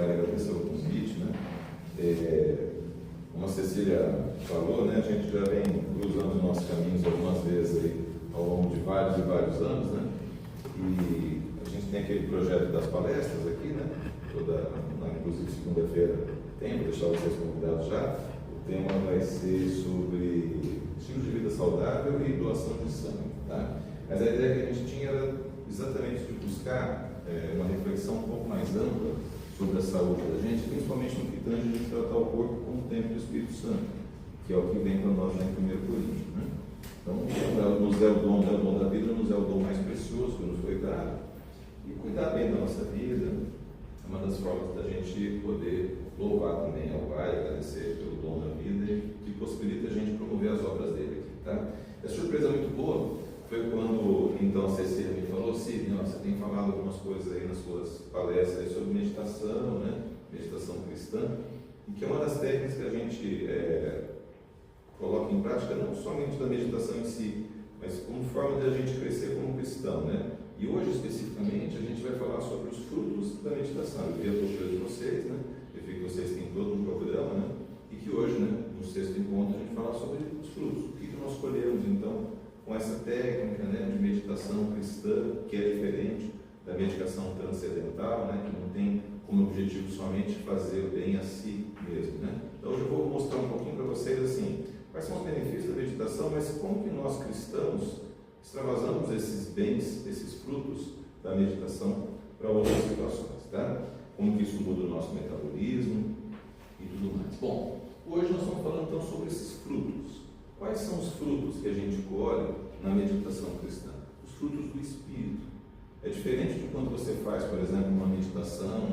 lugar agradecer o convite, né? Como a Cecília falou, né, a gente já vem cruzando os nossos caminhos algumas vezes aí, ao longo de vários e vários anos, né? E a gente tem aquele projeto das palestras aqui, né? Inclusive segunda-feira tem, vou deixar vocês convidados já. O tema vai ser sobre estilo de vida saudável e doação de sangue, tá? Mas a ideia que a gente tinha era exatamente de buscar uma reflexão um pouco mais ampla sobre a saúde da gente, principalmente no que tange a gente tratar o corpo como o templo do Espírito Santo, que é o que vem para nós lá em 1 Coríntios, né? Então, nos é o dom da vida, nos é o dom mais precioso que nos foi dado. E cuidar bem da nossa vida é uma das formas da gente poder louvar também ao Pai, agradecer pelo dom da vida e que possibilita a gente promover as obras dele aqui, tá? A surpresa muito boa foi quando então a Cecília me falou: Sidney, você tem falado algumas coisas aí nas suas palestras aí sobre meditação, né? Meditação cristã, e que é uma das técnicas que a gente coloca em prática, não somente da meditação em si, mas como forma de a gente crescer como cristão, né? E hoje, especificamente, a gente vai falar sobre os frutos da meditação. Eu vi a postura de vocês, né? Eu vi que vocês têm todo um programa, né? E que hoje, né, no sexto encontro, a gente fala sobre os frutos. O que nós escolhemos, então, com essa técnica, né, de meditação cristã, que é diferente da meditação transcendental, né, que não tem como objetivo somente fazer o bem a si mesmo, né? Então, hoje eu vou mostrar um pouquinho para vocês, assim, quais são os benefícios da meditação, mas como que nós cristãos extravasamos esses bens, esses frutos da meditação para outras situações, tá? Como que isso muda o nosso metabolismo e tudo mais. Bom, hoje nós estamos falando então sobre esses frutos. Quais são os frutos que a gente colhe na meditação cristã? Os frutos do Espírito. É diferente de quando você faz, por exemplo, uma meditação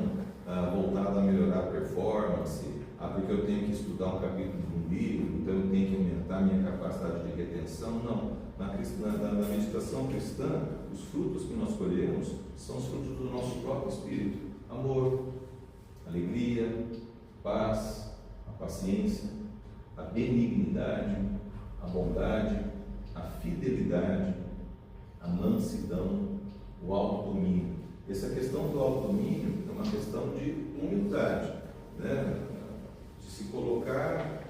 voltada a melhorar a performance, porque eu tenho que estudar um capítulo de um livro, então eu tenho que aumentar a minha capacidade de retenção. Não. Na meditação cristã, os frutos que nós colhemos são os frutos do nosso próprio Espírito: amor, alegria, paz, a paciência, a benignidade, a bondade, a fidelidade, a mansidão, o autodomínio. Essa questão do autodomínio é uma questão de humildade, né? De se colocar,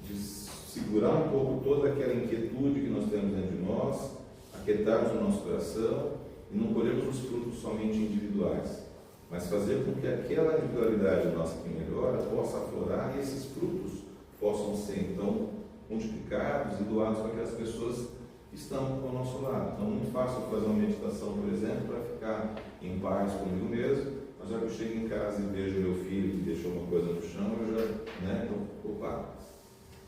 de segurar um pouco toda aquela inquietude que nós temos dentro de nós, aquietarmos o nosso coração e não colhermos os frutos somente individuais, mas fazer com que aquela individualidade nossa que melhora possa aflorar e esses frutos possam ser então multiplicados e doados para aquelas pessoas que estão ao nosso lado. Então, muito fácil fazer uma meditação, por exemplo, para ficar em paz comigo mesmo, mas já que eu chego em casa e vejo meu filho que deixou uma coisa no chão, eu já, né, então, opa,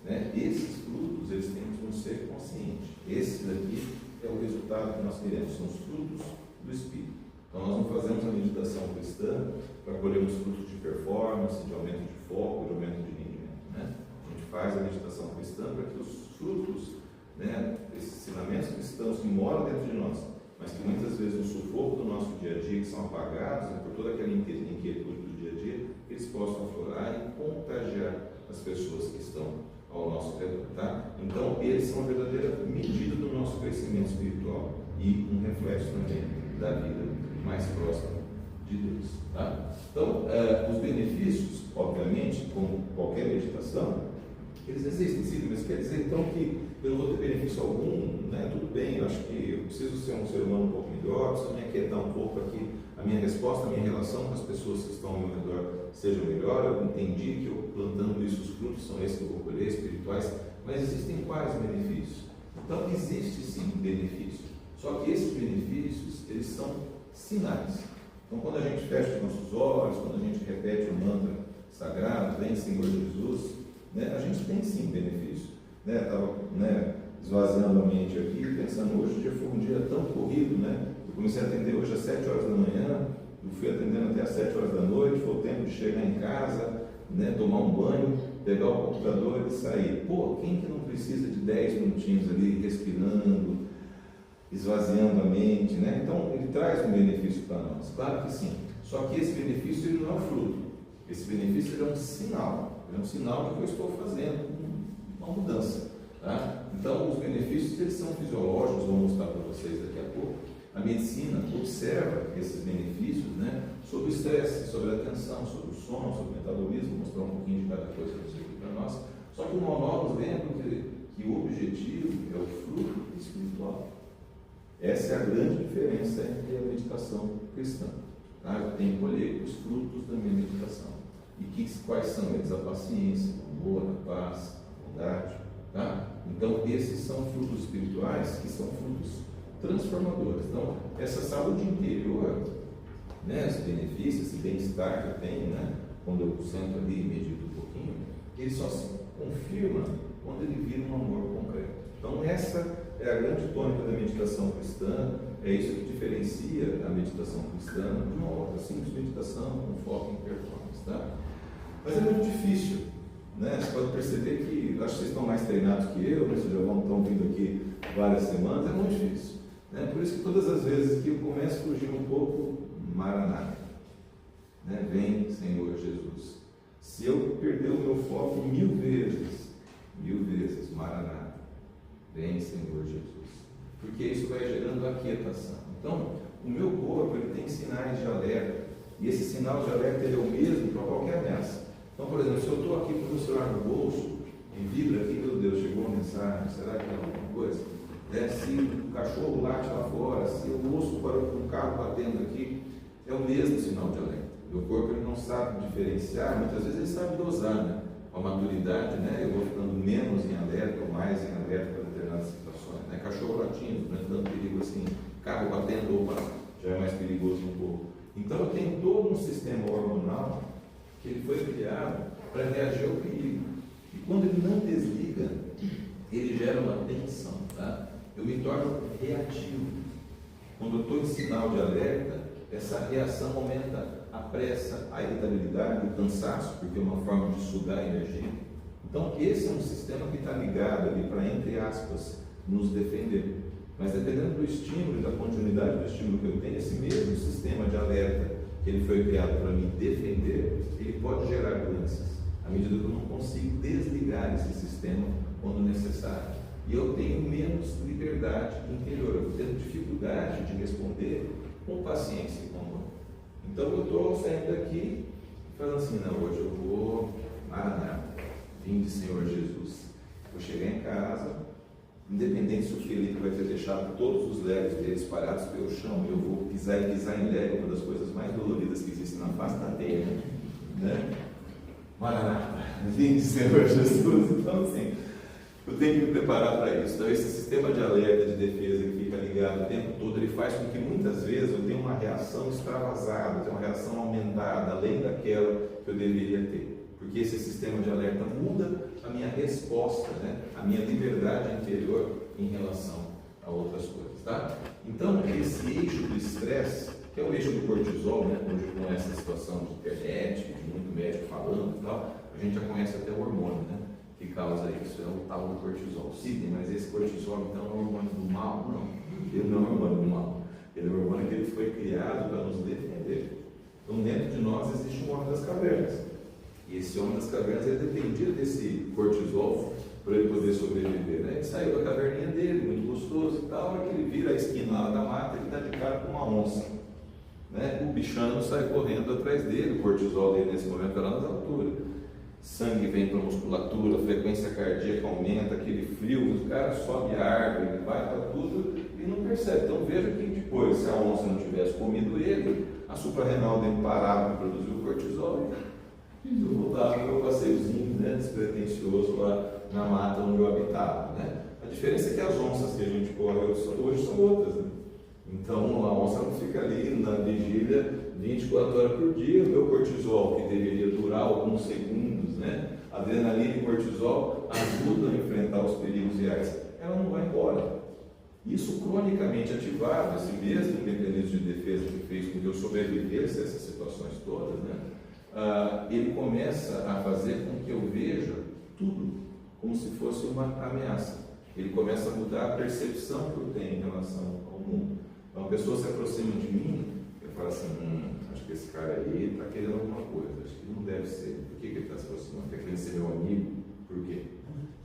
né? Esses frutos, eles têm que ser conscientes. Esse daqui é o resultado que nós queremos, são os frutos do Espírito. Então, nós não fazemos a meditação cristã para colhermos frutos de performance, de aumento de foco, de aumento de rendimento, né? A gente faz a meditação cristã para que os frutos, né, esses ensinamentos cristãos que moram dentro de nós, mas que muitas vezes no sufoco do nosso dia a dia, que são apagados, né, por toda aquela inquietude do dia a dia, eles possam aflorar e contagiar as pessoas que estão ao nosso redor, tá? Então, eles são a verdadeira medida do nosso crescimento espiritual e um reflexo também da vida mais próxima de Deus, tá? Então, os benefícios, obviamente, como qualquer meditação, eles existem, sim, mas quer dizer então que eu não vou ter benefício algum, né? Tudo bem, eu acho que eu preciso ser um ser humano um pouco melhor, preciso me aquietar um pouco para que a minha resposta, a minha relação com as pessoas que estão ao meu redor seja melhor. Eu entendi que eu plantando isso, os frutos são esses que eu vou colher, espirituais, mas existem quais benefícios? Então, existe sim benefício, só que esses benefícios, eles são sinais. Então, quando a gente fecha os nossos olhos, quando a gente repete o mantra sagrado, vem Senhor Jesus, né, a gente tem sim benefício. Estava esvaziando a mente aqui, pensando, hoje o dia foi um dia tão corrido, né? Eu comecei a atender hoje às 7 horas da manhã, eu fui atendendo até às 7 horas da noite, foi o tempo de chegar em casa, né, tomar um banho, pegar o computador e sair. Pô, quem que não precisa de 10 minutinhos ali, respirando, esvaziando a mente, né? Então, ele traz um benefício para nós, claro que sim. Só que esse benefício ele não é o fruto. Esse benefício ele é um sinal. Ele é um sinal de que eu estou fazendo uma mudança, tá? Então, os benefícios eles são fisiológicos, vou mostrar para vocês daqui a pouco, A medicina observa esses benefícios, né, sobre o estresse, sobre a atenção, sobre o sono, sobre o metabolismo, mostrar um pouquinho de cada coisa que eu sei aqui para nós. Só que o monólogo lembra que o objetivo é o fruto espiritual. Essa é a grande diferença entre a meditação cristã. Tá? Eu tenho que colher os frutos da minha meditação. E quais são eles? A paciência, o amor, a paz, a bondade. Tá? Então, esses são frutos espirituais que são frutos transformadores. Então, essa saúde interior, né, os benefícios, esse bem-estar que eu tenho, né, quando eu sento ali e medito um pouquinho, ele só se confirma quando ele vira um amor concreto. Então, essa é a grande tônica da meditação cristã, é isso que diferencia a meditação cristã de uma outra simples meditação com foco em performance. Tá? Mas é muito difícil, né? Você pode perceber que, acho que vocês estão mais treinados que eu, né? Vocês já estão vindo aqui várias semanas, é muito difícil. Né? Por isso que todas as vezes que eu começo a fugir um pouco, Maranata, né? Vem, Senhor Jesus. Se eu perder o meu foco 1000 vezes, Maranata, vem, Senhor Jesus. Porque isso vai gerando aquietação. Então, o meu corpo ele tem sinais de alerta. E esse sinal de alerta ele é o mesmo para qualquer ameaça. Então, por exemplo, se eu estou aqui com o celular no bolso e vibra aqui, meu Deus, chegou uma mensagem, será que é alguma coisa? Se o cachorro late lá fora, se eu ouço um carro batendo aqui, é o mesmo sinal de alerta. Meu corpo ele não sabe diferenciar, muitas vezes ele sabe dosar, né? Com a maturidade, né? Eu vou ficando menos em alerta ou mais em alerta para determinadas situações. Né? Cachorro latindo, não é tanto perigo assim. Carro batendo, opa, já é mais perigoso um pouco. Então eu tenho todo um sistema hormonal que ele foi criado para reagir ao perigo. E quando ele não desliga, ele gera uma tensão. Tá? Eu me torno reativo. Quando eu estou em sinal de alerta, essa reação aumenta a pressa, a irritabilidade, o cansaço, porque é uma forma de sugar energia. Então, esse é um sistema que está ligado ali para, entre aspas, nos defender. Mas dependendo do estímulo e da continuidade do estímulo que eu tenho, esse mesmo sistema de alerta que ele foi criado para me defender, ele pode gerar doenças, à medida que eu não consigo desligar esse sistema quando necessário. E eu tenho menos liberdade interior, eu tenho dificuldade de responder com paciência e com amor. Então eu estou saindo daqui e falando assim, não, hoje eu vou, vinde Senhor Jesus. Vou chegar em casa, independente se o Felipe vai ter deixado todos os legos dele espalhados pelo chão, eu vou pisar e pisar em lego, uma das coisas mais doloridas que existem na face da terra, né? Maranata, vinde Senhor Jesus. Então assim, eu tenho que me preparar para isso. Então esse sistema de alerta, de defesa que fica ligado o tempo todo, ele faz com que muitas vezes eu tenha uma reação extravasada, eu tenha uma reação aumentada, além daquela que eu deveria ter. Porque esse sistema de alerta muda a minha resposta, né? A minha liberdade interior em relação a outras coisas. Tá? Então, esse eixo do estresse, que é o eixo do cortisol, né? Hoje com essa situação de internet, de muito médico falando e tal, a gente já conhece até o hormônio, né? Que causa isso, é o tal do cortisol. Sim, mas esse cortisol então é um hormônio do mal? Não, ele não é um hormônio do mal. Ele é um hormônio que ele foi criado para nos defender. Então, dentro de nós existe um homem das cavernas. E esse homem das cavernas ele dependia desse cortisol para ele poder sobreviver. Né? Ele saiu da caverninha dele, muito gostoso e tal, hora que ele vira a esquina lá da mata, ele está de cara com uma onça. Né? O bichano sai correndo atrás dele, o cortisol dele nesse momento está lá nas alturas. Sangue vem para a musculatura, a frequência cardíaca aumenta, aquele frio, o cara sobe a árvore, ele vai para tudo e não percebe. Então veja que depois, se a onça não tivesse comido ele, a suprarrenal dele parava de produzir o cortisol. Eu voltava para o meu passeiozinho, né, despretensioso lá na mata onde eu habitava. Né? A diferença é que as onças que a gente corre hoje são outras. Né? Então a onça não fica ali na vigília 24 horas por dia. O meu cortisol, que deveria durar alguns segundos, né? Adrenalina e cortisol ajudam a enfrentar os perigos reais. Ela não vai embora. Isso cronicamente ativado, esse mesmo mecanismo de defesa que fez com que eu sobrevivesse a essas situações todas, né? Ele começa a fazer com que eu veja tudo como se fosse uma ameaça. Ele começa a mudar a percepção que eu tenho em relação ao mundo. Então, a pessoa se aproxima de mim, eu falo assim, acho que esse cara aí está querendo alguma coisa, acho que não deve ser. Por que ele está se aproximando? Está querendo ser meu amigo? Por quê?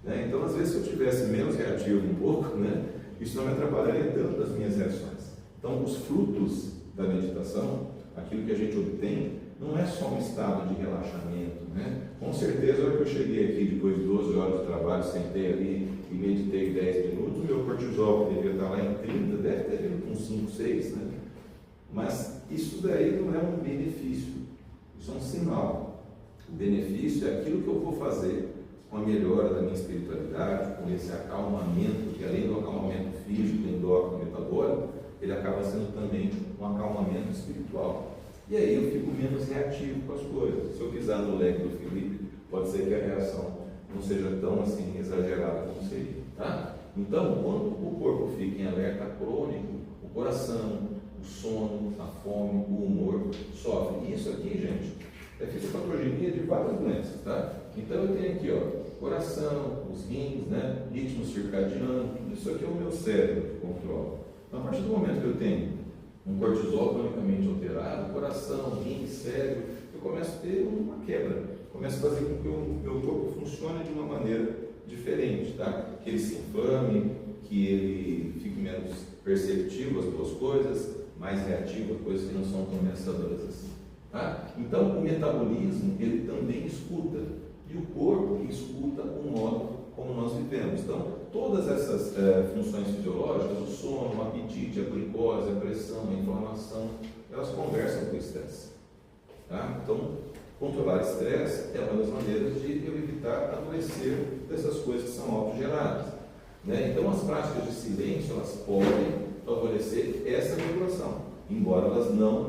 Né? Então, às vezes, se eu tivesse menos reativo um pouco, né, isso não me atrapalharia tanto das minhas reações. Então, Então, os frutos da meditação, aquilo que a gente obtém, não é só um estado de relaxamento, né? Com certeza, a hora que eu cheguei aqui, depois de 12 horas de trabalho, sentei ali e meditei 10 minutos, o meu cortisol, que devia estar lá em 30, deve ter vindo com 5, 6, né? Mas isso daí não é um benefício, isso é um sinal. O benefício é aquilo que eu vou fazer com a melhora da minha espiritualidade, com esse acalmamento, que além do acalmamento físico, endócrino, metabólico, ele acaba sendo também um acalmamento espiritual. E aí eu fico menos reativo com as coisas. Se eu pisar no leque do Felipe, pode ser que a reação não seja tão assim exagerada como seria. Tá? Então, quando o corpo fica em alerta crônico, o coração, o sono, a fome, o humor sofrem. E isso aqui, gente, é fisiopatogenia de várias doenças, tá? Então eu tenho aqui, ó, coração, os rins, né, ritmo circadiano, tudo isso aqui é o meu cérebro que controla. Então, a partir do momento que eu tenho um cortisol cronicamente alterado, coração, rins, cérebro, eu começo a ter uma quebra, começo a fazer com que o meu corpo funcione de uma maneira diferente, tá? Que ele se inflame, que ele fique menos perceptivo às duas coisas, mais reativo a coisas que não são tão ameaçadoras assim. Tá? Então, o metabolismo, ele também escuta, e o corpo escuta o modo como nós vivemos. Então, todas essas funções fisiológicas, o sono, o apetite, a glicose, a pressão, a inflamação, elas conversam com o estresse. Tá? Então, controlar o estresse é uma das maneiras de eu evitar adoecer dessas coisas que são autogeradas. Né? Então, as práticas de silêncio, elas podem favorecer essa regulação, embora elas não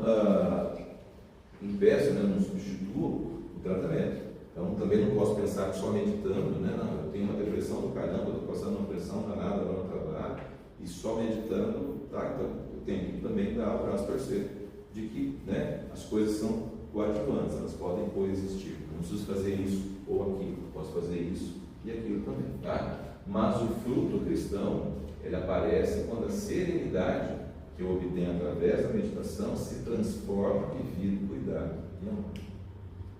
impeçam, né, não substituam o tratamento. Então, também não posso pensar que só meditando, né? Não, eu tenho uma depressão do caramba, estou passando uma pressão danada lá no trabalho, e só meditando, tá? Então, eu tenho que também dar o braço a torcer de que, né, as coisas são coadjuvantes, elas podem coexistir. Eu não preciso fazer isso ou aquilo, eu posso fazer isso e aquilo também, tá? Mas o fruto cristão, ele aparece quando a serenidade que eu obtenho através da meditação se transforma em vida, cuidado e amor.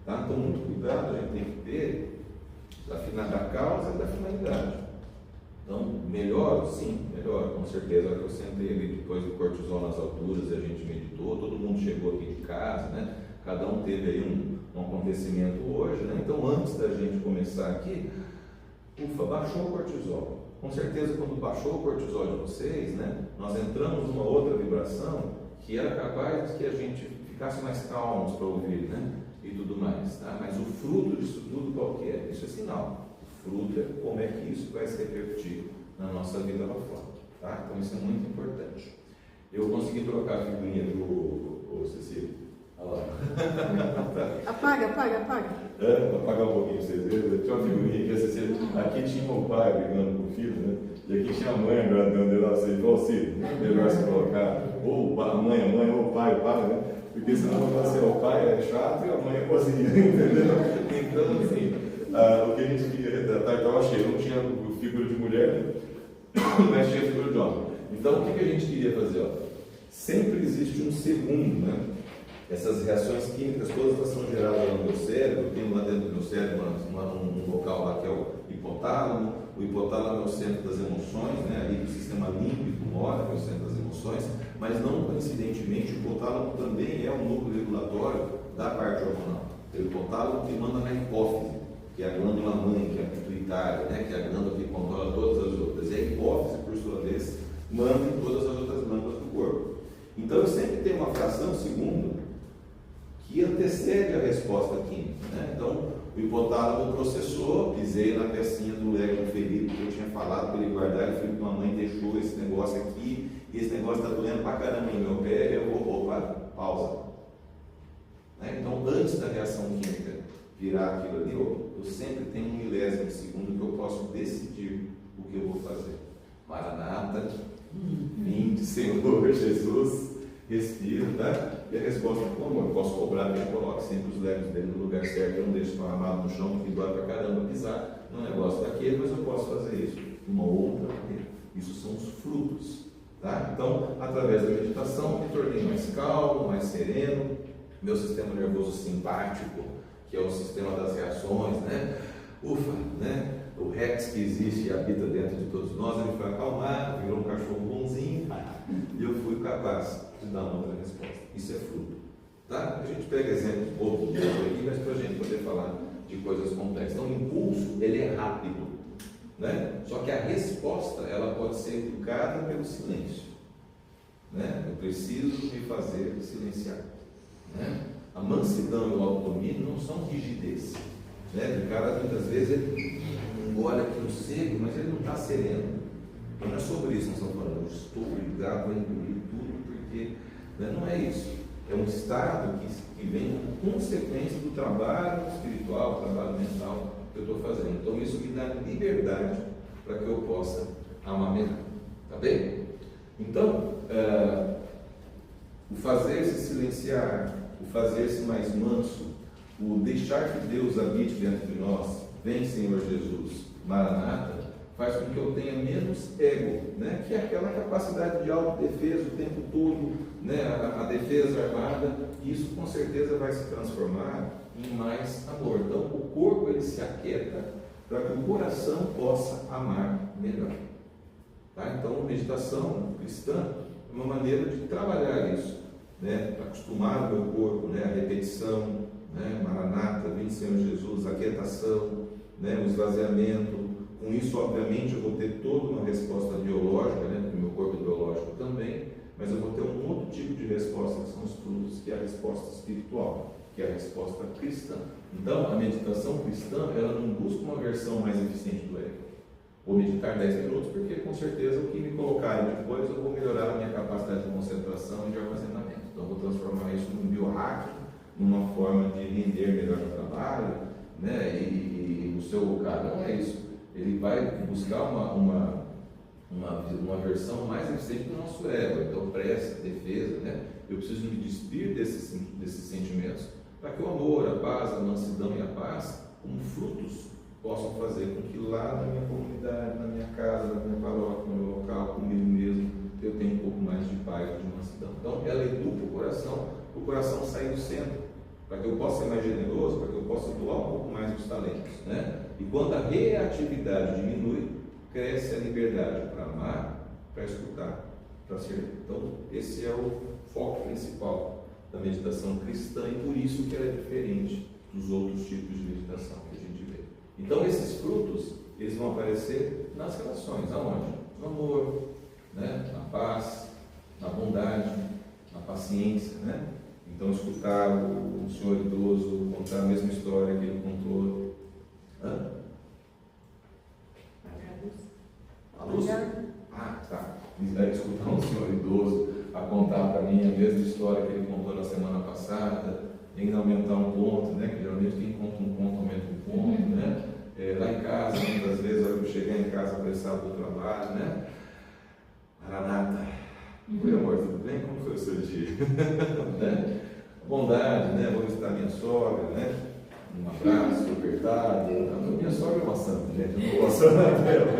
Tá? Então, muito cuidado a gente tem que ter da causa e da finalidade. Então, melhor, sim, melhor, com certeza. A hora que eu sentei ali depois do cortisol nas alturas e a gente meditou, todo mundo chegou aqui de casa, né? Cada um teve aí um acontecimento hoje, né? Então, antes da gente começar aqui, ufa, baixou o cortisol. Com certeza, quando baixou o cortisol de vocês, né, nós entramos numa outra vibração que era capaz de que a gente ficasse mais calmos para ouvir, né, e tudo mais. Tá? Mas o fruto disso tudo qual que é? Isso é sinal. O fruto é como é que isso vai se repercutir na nossa vida lá fora. Tá? Então, isso é muito importante. Eu consegui trocar a figurinha do Cecília. Olha lá. Apaga. Apagar um pouquinho pra vocês verem. Tinha uma figurinha que a Cecília. Aqui tinha o pai brigando com o filho, né? E aqui tinha a mãe agradando ele lá. Você falou assim: melhor se colocar ou a mãe, ou o pai, né? Porque senão você o pai é chato e a mãe é boazinha, entendeu? Então, assim, o que a gente queria retratar, então eu achei, não tinha figura de mulher, mas tinha figura de homem. Então, o que a gente queria fazer? Ó? Sempre existe um segundo, né? Essas reações químicas todas elas são geradas lá no meu cérebro. Eu tenho lá dentro do meu cérebro um local lá que é o hipotálamo. O hipotálamo é o centro das emoções, né? Ali do sistema límbico mora, que é o centro das emoções, mas não coincidentemente o hipotálamo também é um núcleo regulatório da parte hormonal. O hipotálamo que manda na hipófise, que é a glândula mãe, que é a pituitária, né? Que é a glândula que controla todas as outras. E a hipófise, por sua vez, manda em todas as outras glândulas do corpo. Então eu sempre tenho uma fração segundo que antecede a resposta química, né? Então, o hipotálamo processou, pisei na pecinha do leque do Felipe que eu tinha falado para ele guardar, e falei, mamãe deixou esse negócio aqui, e esse negócio está doendo pra caramba no meu pé, eu vou, opa, pausa. Né? Então, antes da reação química virar aquilo ali, eu sempre tenho um milésimo de segundo que eu posso decidir o que eu vou fazer. Maranata, vinde, Senhor Jesus, respiro, tá? E a resposta é como? Eu posso cobrar, eu coloco sempre os legos dele no lugar certo, eu não deixo esparramado no chão, porque dói pra caramba pisar no negócio daquele, mas eu posso fazer isso de uma outra maneira. Isso são os frutos, tá? Então, através da meditação, me tornei mais calmo, mais sereno, meu sistema nervoso simpático, que é o sistema das reações, né? Ufa, né? O Rex que existe e habita dentro de todos nós, ele foi acalmado, virou um cachorro bonzinho, E eu fui capaz de dar uma outra resposta. Isso é fruto. Tá? A gente pega exemplos bobos aqui, mas para a gente poder falar de coisas complexas. Então, o impulso, ele é rápido, né? Só que a resposta, ela pode ser educada pelo silêncio, né? Eu preciso me fazer silenciar, né? A mansidão e o autodomínio não são rigidez, né? O cara, muitas vezes, ele engole aquilo seco, mas ele não está sereno. Não é sobre isso que nós estamos falando. Eu estou obrigado a engolir tudo, porque, né, não é isso. É um estado que vem como consequência do trabalho espiritual, trabalho mental que eu estou fazendo. Então isso me dá liberdade para que eu possa amar melhor. Tá bem? Então, o fazer-se silenciar, o fazer-se mais manso, o deixar que Deus habite dentro de nós, vem Senhor Jesus, Maranata, faz com que eu tenha menos ego, né? Que é aquela capacidade de autodefesa o tempo todo, né? A defesa armada, e isso com certeza vai se transformar em mais amor. Então o corpo ele se aquieta para que o coração possa amar melhor. Tá? Então a meditação cristã é uma maneira de trabalhar isso, né? Acostumar o meu corpo, né? A repetição, né? Maranata, vem Senhor Jesus, a aquietação, né? O esvaziamento. Com isso, obviamente, eu vou ter toda uma resposta biológica, né? Porque o meu corpo é biológico também, mas eu vou ter um outro tipo de resposta, que são os frutos, que é a resposta espiritual, que é a resposta cristã. Então, a meditação cristã, ela não busca uma versão mais eficiente do ego. Vou meditar 10 minutos, porque com certeza o que me colocarem depois, eu vou melhorar a minha capacidade de concentração e de armazenamento. Então, eu vou transformar isso num biohacking, numa forma de render melhor no trabalho, né? E o seu cara não é isso. Ele vai buscar uma versão mais eficiente do nosso ego. Então, prece, defesa, né? Eu preciso me despir desses sentimentos para que o amor, a paz, a mansidão e a paz, como frutos, possam fazer com que lá na minha comunidade, na minha casa, na minha paróquia, no meu local, comigo mesmo, eu tenha um pouco mais de paz e de mansidão. Então, ela educa o coração sair do centro, para que eu possa ser mais generoso, para que eu possa doar um pouco mais dos talentos, né? E quando a reatividade diminui, cresce a liberdade para amar, para escutar, para servir. Então, esse é o foco principal da meditação cristã e por isso que ela é diferente dos outros tipos de meditação que a gente vê. Então, esses frutos, eles vão aparecer nas relações. Aonde? No amor, né? Na paz, na bondade, na paciência, né? Então, escutar o senhor idoso contar a mesma história que ele contou. A luz? Ah, tá. Escutar um senhor idoso a contar para mim a mesma história que ele contou na semana passada, ainda aumentar um ponto, né? Que geralmente quem conta um ponto aumenta um ponto, né? Lá em casa, muitas vezes, eu chegar em casa apressado do trabalho, né? Maranata. Oi, amor, tudo bem? Como foi o seu dia? Né? Bondade, né? Vou visitar minha sogra, né? Um abraço, apertado. Minha sogra é uma santa, gente. Eu não posso falar dela.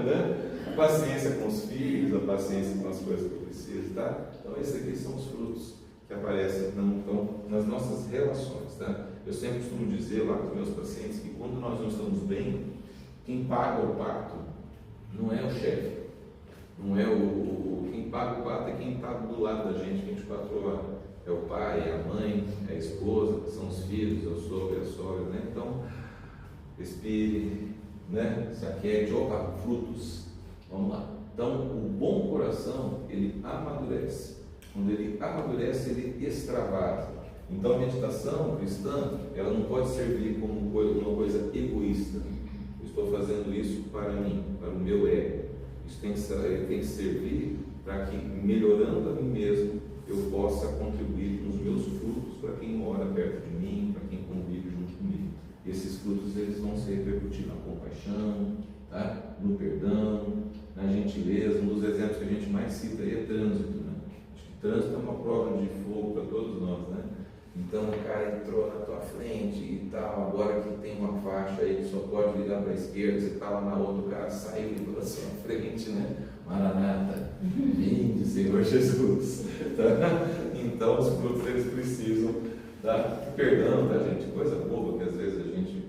Né? A paciência com os filhos, a paciência com as coisas que eu preciso, tá? Então, esses aqui são os frutos que aparecem então, nas nossas relações, tá? Eu sempre costumo dizer lá com os meus pacientes que quando nós não estamos bem, quem paga o pato não é o chefe, não é quem paga o pato é quem está do lado da gente 24 horas. É o pai, é a mãe, é a esposa, são os filhos, é o sogro, é a sogra, né? Então, respire, né? Se aquiete, opa, frutos, vamos lá. Então, o bom coração, ele amadurece. Quando ele amadurece, ele extravasa. Então, a meditação cristã, ela não pode servir como uma coisa egoísta. Eu estou fazendo isso para mim, para o meu ego. Isso tem que servir para que, melhorando a mim mesmo, eu possa contribuir com os meus frutos para quem mora perto de mim, para quem convive junto comigo. Esses frutos eles vão se repercutir na compaixão, tá? No perdão, na gentileza. Um dos exemplos que a gente mais cita aí é trânsito, né? Acho que trânsito é uma prova de fogo para todos nós, né? Então o cara entrou na tua frente e tal, agora que tem uma faixa aí que só pode virar para a esquerda, você está lá na outra, o cara saiu e para a sua frente, né? Maranata, vinde Senhor Jesus. Tá? Então os frutos eles precisam dar perdão, tá, gente? Coisa boba que às vezes a gente,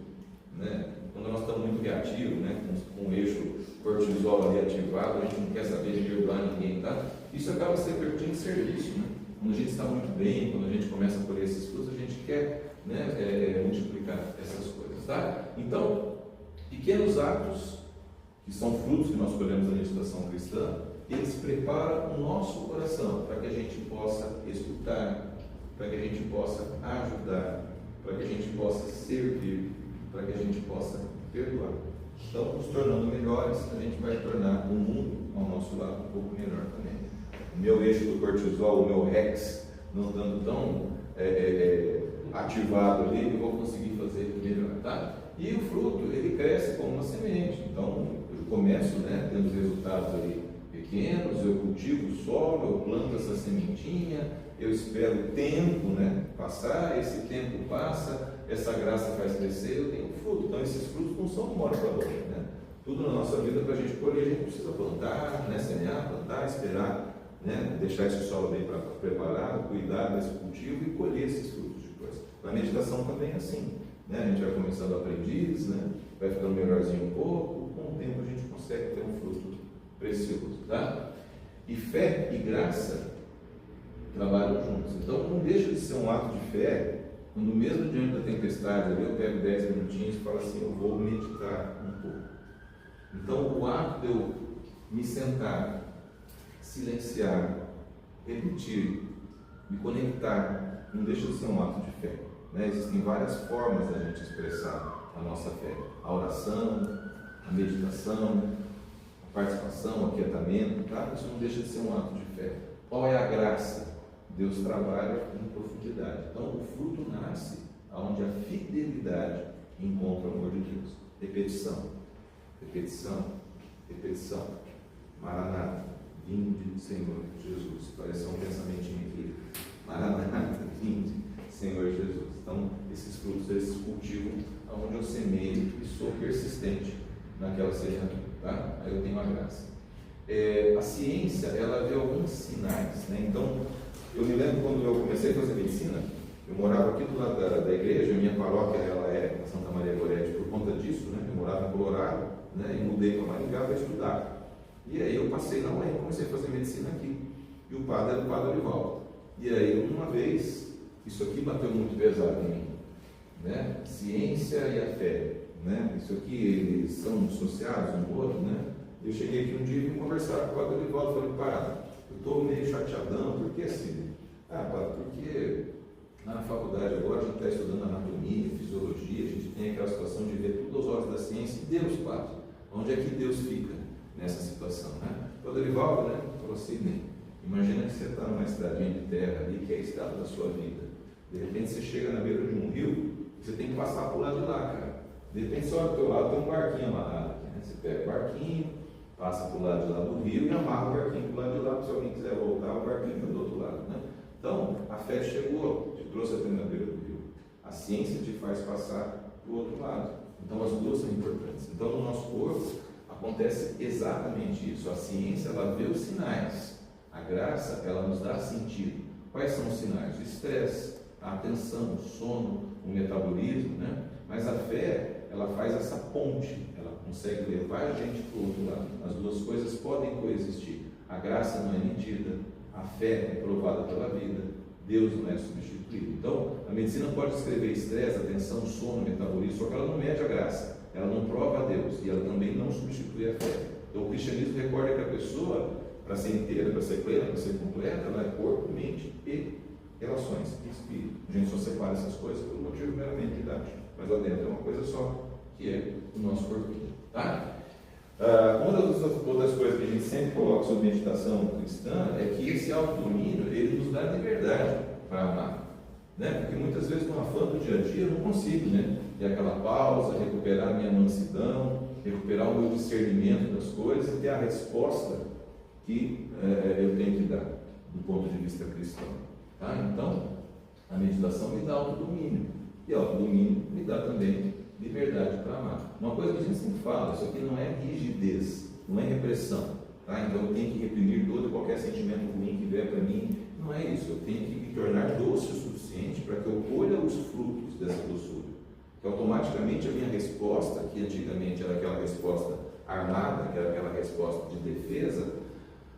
né? Quando nós estamos muito reativos, né? Com o eixo cortisol ali ativado, a gente não quer saber de perdoar ninguém, tá? Isso acaba se repercutindo em serviço, né? Quando a gente está muito bem, quando a gente começa a colher esses frutos, a gente quer, né, multiplicar essas coisas, tá? Então, pequenos atos, que são frutos que nós colhemos na meditação cristã, eles preparam o nosso coração para que a gente possa escutar, para que a gente possa ajudar, para que a gente possa servir, para que a gente possa perdoar. Então, nos tornando melhores, a gente vai tornar o mundo ao nosso lado um pouco melhor também. O meu eixo do cortisol, o meu REX, não estando tão ativado ali, eu vou conseguir fazer melhor, tá? E o fruto, ele cresce como uma semente. Então, eu começo, né, tendo resultados ali pequenos, eu cultivo o solo, eu planto essa sementinha, eu espero o tempo, né, passar, esse tempo passa, essa graça faz crescer, eu tenho fruto. Então, esses frutos não são de uma hora para outra, né? Tudo na nossa vida, para a gente colher, a gente precisa plantar, né, semear, plantar, esperar, né, deixar esse solo bem preparado, cuidar desse cultivo e colher esses frutos depois. Na meditação também é assim, né? A gente vai começando aprendiz, né, vai ficando melhorzinho um pouco, com o tempo a gente consegue ter um fruto precioso, tá? E fé e graça trabalham juntos. Então não deixa de ser um ato de fé, quando mesmo diante da tempestade ali, eu pego 10 minutinhos e falo assim, eu vou meditar um pouco. Então o ato de eu me sentar, silenciar, repetir, me conectar, não deixa de ser um ato de fé, né? Existem várias formas da gente expressar a nossa fé: a oração, a meditação, a participação, o aquietamento, tá? Isso não deixa de ser um ato de fé. Qual é a graça? Deus trabalha em profundidade. Então o fruto nasce onde a fidelidade encontra o amor de Deus. Repetição, repetição, repetição. Maranata, vinde, Senhor Jesus. Parece um pensamentinho aqui. Maranata, vinde, Senhor Jesus. Então, esses frutos, eles se cultivam onde eu semeio e sou persistente naquela semeadura, tá? Aí eu tenho a graça. A ciência, ela vê alguns sinais, né? Então, eu me lembro quando eu comecei a fazer medicina, eu morava aqui do lado da igreja, a minha paróquia, ela é a Santa Maria Gorete por conta disso, né? Eu morava em Colorado, né? E mudei para Maringá para estudar. E aí eu passei na UEM, comecei a fazer medicina aqui. E o padre era o padre Orivaldo. E aí, uma vez, isso aqui bateu muito pesado em mim, né? Ciência e a fé, né? Isso aqui, eles são associados um ao outro, né? Eu cheguei aqui um dia e vim conversar com o padre Orivaldo, falei, padre, eu estou meio chateadão, por que assim? Padre, porque na faculdade agora a gente está estudando anatomia, fisiologia, a gente tem aquela situação de ver tudo aos olhos da ciência. E Deus, padre, onde é que Deus fica nessa situação, né? O padre Orivaldo, né, falou assim, imagina que você está numa estradinha de terra ali, que é a estrada da sua vida. De repente você chega na beira de um rio, você tem que passar para o lado de lá, cara. De repente você olha do teu lado, tem um barquinho amarrado aqui, né? Você pega o barquinho, passa para o lado de lá do rio e amarra o barquinho para o lado de lá, se alguém quiser voltar, o barquinho vai do outro lado, né? Então, a fé chegou, te trouxe até na beira do rio. A ciência te faz passar para o outro lado. Então, as duas são importantes. Então, no nosso corpo, acontece exatamente isso. A ciência, ela vê os sinais. A graça, ela nos dá sentido. Quais são os sinais? O estresse, a atenção, o sono, o metabolismo, né? Mas a fé, ela faz essa ponte, ela consegue levar a gente para o outro lado. As duas coisas podem coexistir. A graça não é medida, a fé é provada pela vida, Deus não é substituído. Então, a medicina pode descrever estresse, atenção, sono, metabolismo, só que ela não mede a graça, ela não prova a Deus e ela também não substitui a fé. Então, o cristianismo recorda que a pessoa, para ser inteira, para ser plena, para ser completa, ela é corpo, mente e relações, espírito. A gente só separa essas coisas por um motivo meramente didático, mas lá dentro é uma coisa só, que é o nosso corpinho, tá? Uma das outras coisas que a gente sempre coloca sobre meditação cristã é que esse autodomínio, ele nos dá liberdade para amar, né? Porque muitas vezes no afã do dia a dia eu não consigo, né, ter aquela pausa, recuperar a minha mansidão, recuperar o meu discernimento das coisas e ter a resposta que eu tenho que dar do ponto de vista cristão, tá? Então, a meditação me dá autodomínio e autodomínio me dá também liberdade para amar. Uma coisa que a gente sempre fala, isso aqui não é rigidez, não é repressão, tá? Então eu tenho que reprimir todo e qualquer sentimento ruim que vier para mim, não é isso. Eu tenho que me tornar doce o suficiente para que eu colha os frutos dessa doçura. Que automaticamente a minha resposta, que antigamente era aquela resposta armada, que era aquela resposta de defesa,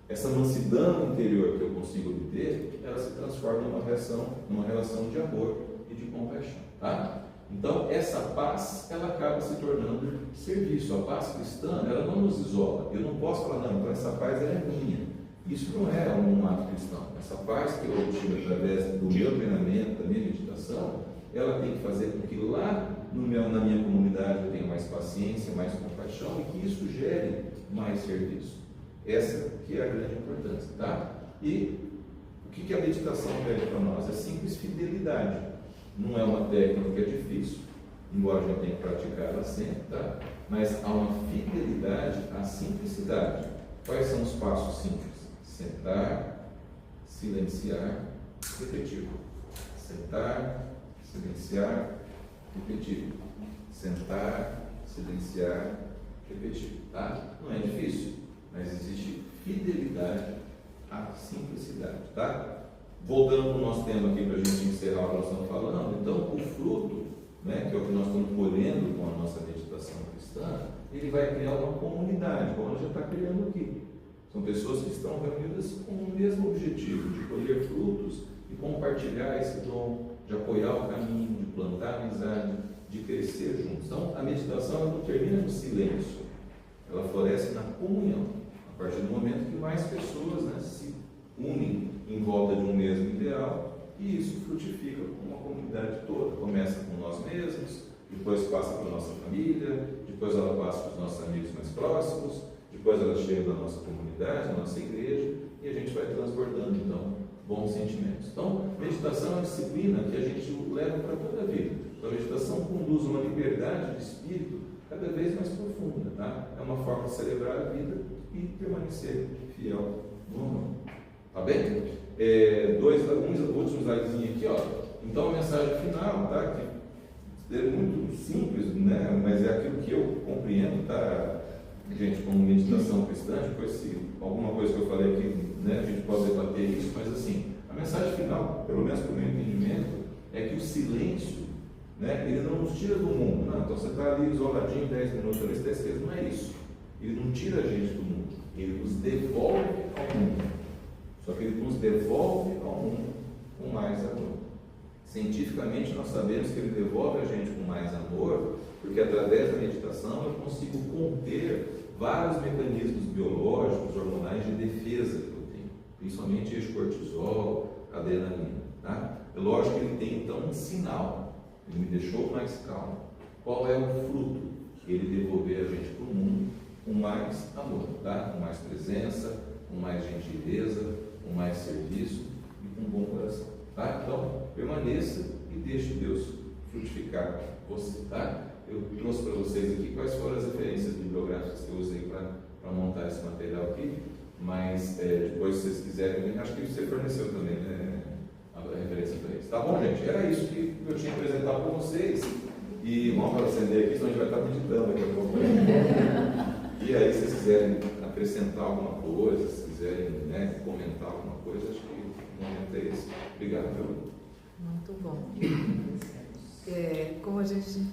essa mansidão interior que eu consigo obter, ela se transforma numa relação de amor e de compaixão, tá? Então, essa paz, ela acaba se tornando serviço. A paz cristã, ela não nos isola. Eu não posso falar, não, então essa paz é minha. Isso não é um ato cristão. Essa paz que eu obtive através do meu treinamento, da minha meditação, ela tem que fazer com que lá na minha comunidade eu tenha mais paciência, mais compaixão e que isso gere mais serviço. Essa que é a grande importância, tá? E o que a meditação pede para nós? É simples fidelidade. Não é uma técnica que é difícil, embora a gente tenha que praticar ela sempre, tá? Mas há uma fidelidade à simplicidade. Quais são os passos simples? Sentar, silenciar, repetir. Sentar, silenciar, repetir. Sentar, silenciar, repetir, tá? Não é difícil, mas existe fidelidade à simplicidade, tá? Voltando para o nosso tema aqui, para a gente encerrar o que nós estamos falando, então o fruto, né, que é o que nós estamos colhendo com a nossa meditação cristã, ele vai criar uma comunidade, como a gente já está criando aqui. São pessoas que estão reunidas com o mesmo objetivo, de colher frutos e compartilhar esse dom, de apoiar o caminho, de plantar amizade, de crescer juntos. Então a meditação ela não termina no silêncio, ela floresce na comunhão, a partir do momento que mais pessoas, né, se unem em volta de um mesmo ideal, e isso frutifica com uma comunidade toda. Começa com nós mesmos, depois passa para a nossa família, depois ela passa para os nossos amigos mais próximos, depois ela chega na nossa comunidade, na nossa igreja, e a gente vai transbordando então bons sentimentos. Então, meditação é uma disciplina que a gente leva para toda a vida. Então, a meditação conduz uma liberdade de espírito cada vez mais profunda, tá? É uma forma de celebrar a vida e permanecer fiel no amor. Tá bem? Uns últimos slidezinhos aqui, ó. Então a mensagem final, tá? Que é muito simples, né? Mas é aquilo que eu compreendo, tá? Gente, como meditação cristã, depois se alguma coisa que eu falei aqui, né? A gente pode debater isso, mas assim, a mensagem final, pelo menos para o meu entendimento, é que o silêncio, né? Ele não nos tira do mundo. Não, então você está ali isoladinho 10 minutos, ali está esquecido. Não é isso. Ele não tira a gente do mundo, ele nos devolve ao mundo. Só que ele nos devolve ao mundo com mais amor. Cientificamente nós sabemos que ele devolve a gente com mais amor, porque através da meditação eu consigo conter vários mecanismos biológicos, hormonais de defesa que eu tenho, principalmente eixo cortisol, adrenalina, tá? É lógico que ele tem então um sinal, ele me deixou mais calmo. Qual é o fruto? Ele devolver a gente para o mundo com mais amor, tá? Com mais presença, com mais gentileza, com mais serviço e com um bom coração, tá? Então, permaneça e deixe Deus frutificar você, tá? Eu trouxe para vocês aqui quais foram as referências bibliográficas que eu usei para montar esse material aqui, mas depois, se vocês quiserem, acho que você forneceu também, né, a referência para eles. Tá bom, gente? Era isso que eu tinha que apresentar para vocês. E vamos acender aqui, senão a gente vai estar meditando daqui a pouco. E aí, se vocês quiserem acrescentar alguma coisa, se quiserem, né, comentar alguma coisa, acho que o momento é esse. Obrigado, viu? Muito bom. Como a gente